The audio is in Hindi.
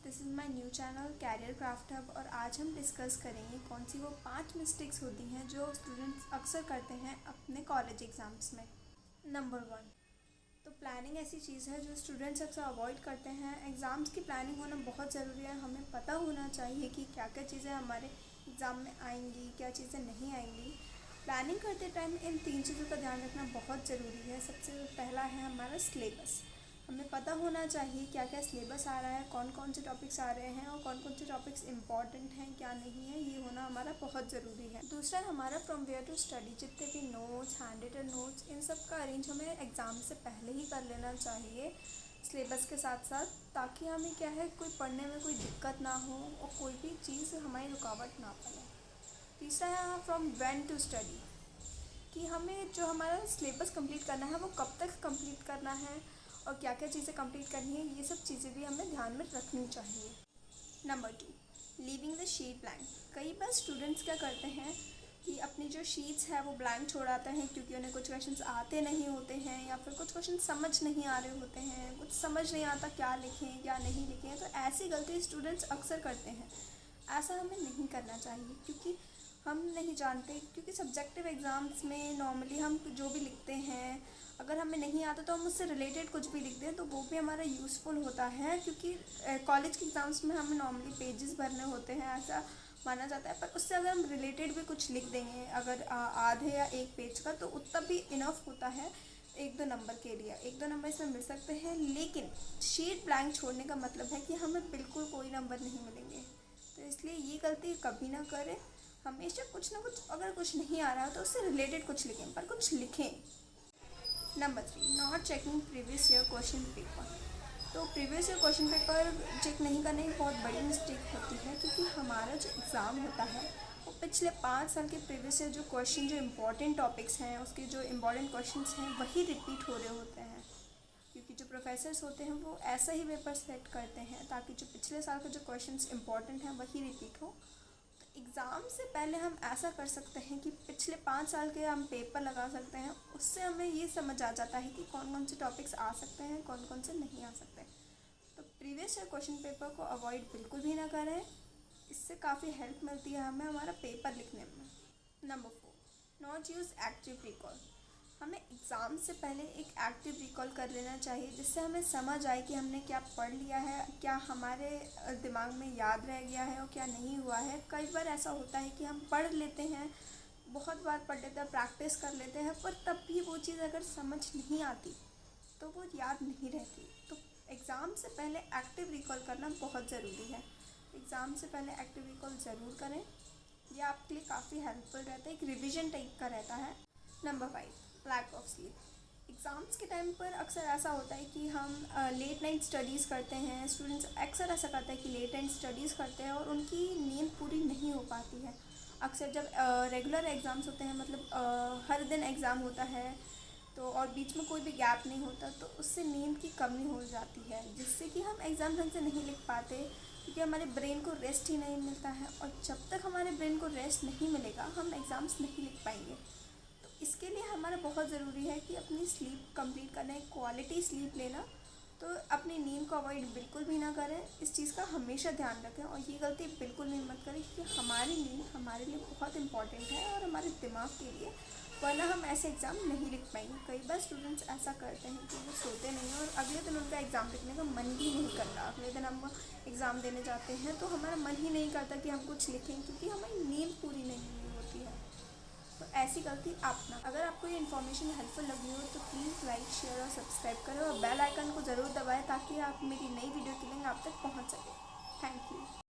This is my new channel career craft hub और आज हम डिस्कस करेंगे कौन सी वो 5 मिस्टेक्स होती हैं जो स्टूडेंट्स अक्सर करते हैं अपने कॉलेज एग्ज़ाम्स में। नंबर 1, तो प्लानिंग ऐसी चीज़ है जो स्टूडेंट्स अक्सर अवॉइड करते हैं। एग्ज़ाम्स की प्लानिंग होना बहुत ज़रूरी है। हमें पता होना चाहिए कि क्या क्या चीज़ें हमारे एग्ज़ाम में आएंगी, क्या चीज़ें नहीं आएंगी। प्लानिंग करते टाइम इन 3 चीज़ों का ध्यान रखना बहुत ज़रूरी है। सबसे पहला है हमारा सिलेबस। हमें पता होना चाहिए क्या क्या सिलेबस आ रहा है, कौन कौन से टॉपिक्स आ रहे हैं और कौन कौन से टॉपिक्स इम्पॉर्टेंट हैं, क्या नहीं है, ये होना हमारा बहुत ज़रूरी है। दूसरा हमारा फ्रॉम वेयर टू स्टडी, जितने भी नोट्स, हैंड रिटन नोट्स, इन सब का अरेंज हमें एग्ज़ाम से पहले ही कर लेना चाहिए सिलेबस के साथ साथ, ताकि हमें क्या है कोई पढ़ने में कोई दिक्कत ना हो और कोई भी चीज़ हमारी रुकावट ना पड़े। तीसरा है फ्रॉम व्हेन टू स्टडी, कि हमें जो हमारा सिलेबस कंप्लीट करना है वो कब तक कंप्लीट करना है और क्या क्या चीज़ें कंप्लीट करनी है, ये सब चीज़ें भी हमें ध्यान में रखनी चाहिए। Number 2, leaving the sheet blank. कई बार स्टूडेंट्स क्या करते हैं कि अपनी जो शीट्स है वो ब्लैंक छोड़ाते हैं क्योंकि उन्हें कुछ क्वेश्चंस आते नहीं होते हैं या फिर कुछ क्वेश्चन समझ नहीं आ रहे होते हैं, कुछ समझ नहीं आता क्या लिखें क्या नहीं लिखें। तो ऐसी गलती स्टूडेंट्स अक्सर करते हैं। ऐसा हमें नहीं करना चाहिए क्योंकि हम नहीं जानते, क्योंकि सब्जेक्टिव एग्ज़ाम्स में नॉर्मली हम जो भी लिखते हैं अगर हमें नहीं आता तो हम उससे रिलेटेड कुछ भी लिख दें तो वो भी हमारा यूज़फुल होता है, क्योंकि कॉलेज के एग्ज़ाम्स में हमें नॉर्मली पेजेस भरने होते हैं ऐसा माना जाता है। पर उससे अगर हम रिलेटेड भी कुछ लिख देंगे अगर आधे या एक पेज का, तो उतना भी इनफ होता है 1-2 नंबर के लिए। 1-2 नंबर इसमें मिल सकते हैं, लेकिन शीट ब्लैंक छोड़ने का मतलब है कि हमें बिल्कुल कोई नंबर नहीं मिलेंगे। तो इसलिए ये गलती कभी ना करें। हमेशा कुछ ना कुछ, अगर कुछ नहीं आ रहा है तो उससे रिलेटेड कुछ लिखें, पर कुछ लिखें। Number 3, not checking previous year question paper. तो previous year question paper check नहीं करने की बहुत बड़ी मिस्टेक होती है, क्योंकि हमारा जो एग्ज़ाम होता है वो पिछले 5 साल के प्रीवियस ईयर जो क्वेश्चन, जो इम्पोर्टेंट टॉपिक्स हैं उसके जो इम्पोर्टेंट क्वेश्चन हैं वही रिपीट हो रहे होते हैं। क्योंकि जो प्रोफेसर्स होते हैं वो ऐसा ही पेपर सेलेक्ट करते हैं ताकि जो पिछले साल के जो क्वेश्चंस इंपॉर्टेंट हैं वही रिपीट हो। तो एग्ज़ाम से पहले हम ऐसा कर सकते हैं कि पिछले 5 साल के हम पेपर लगा सकते हैं। उससे हमें ये समझ आ जाता है कि कौन कौन से टॉपिक्स आ सकते हैं, कौन कौन से नहीं आ सकते। तो प्रीवियस ईयर क्वेश्चन पेपर को अवॉइड बिल्कुल भी ना करें। इससे काफ़ी हेल्प मिलती है हमें हमारा पेपर लिखने में। Number 4, not use active recall. हमें एग्ज़ाम से पहले एक एक्टिव रिकॉल कर लेना चाहिए, जिससे हमें समझ आए कि हमने क्या पढ़ लिया है, क्या हमारे दिमाग में याद रह गया है और क्या नहीं हुआ है। कई बार ऐसा होता है कि हम पढ़ लेते हैं, बहुत बार पढ़ लेते हैं, प्रैक्टिस कर लेते हैं, पर तब भी वो चीज़ अगर समझ नहीं आती तो वो याद नहीं रहती। तो एग्ज़ाम से पहले एक्टिव रिकॉल करना बहुत ज़रूरी है। एग्ज़ाम से पहले एक्टिव रिकॉल ज़रूर करें, ये आपके लिए काफ़ी हेल्पफुल रहता है, एक रिविज़न टाइप का रहता है। Number 5, lack of sleep. Exams के टाइम पर अक्सर ऐसा होता है कि हम लेट नाइट स्टडीज़ करते हैं। स्टूडेंट्स अक्सर ऐसा करते हैं कि लेट नाइट स्टडीज़ करते हैं और उनकी नींद पूरी नहीं हो पाती है। अक्सर जब रेगुलर एग्ज़ाम्स होते हैं, मतलब हर दिन एग्ज़ाम होता है तो और बीच में कोई भी गैप नहीं होता, तो उससे नींद की कमी हो जाती है, जिससे कि हम एग्ज़ाम ढंग से नहीं लिख पाते, क्योंकि हमारे ब्रेन को रेस्ट ही नहीं मिलता है। और जब तक हमारे ब्रेन को रेस्ट नहीं मिलेगा हम एग्ज़ाम्स नहीं लिख पाएंगे। तो इसके लिए हमारा बहुत ज़रूरी है कि अपनी स्लीप कंप्लीट करना है, क्वालिटी स्लीप लेना। तो अपनी नींद को अवॉइड बिल्कुल भी ना करें, इस चीज़ का हमेशा ध्यान रखें और ये गलती बिल्कुल भी मत करें, क्योंकि हमारी नींद हमारे लिए बहुत इंपॉर्टेंट है और हमारे दिमाग के लिए, वरना हम ऐसे एग्ज़ाम नहीं लिख पाएंगे। कई बार स्टूडेंट्स ऐसा करते हैं कि वो सोते नहीं हैं और अगले दिन उनका एग्ज़ाम लिखने का मन भी नहीं करता। अगले दिन हम एग्ज़ाम देने जाते हैं तो हमारा मन ही नहीं करता कि हम कुछ लिखें, क्योंकि हमारी नींद पूरी नहीं हुई होती है। तो ऐसी गलती आप ना, अगर आपको ये इन्फॉर्मेशन हेल्पफुल लगी हो तो प्लीज़ लाइक, शेयर और सब्सक्राइब करें और बेल आइकन को ज़रूर दबाएं ताकि आप मेरी नई वीडियो की लिंक आप तक पहुंच सके। Thank you.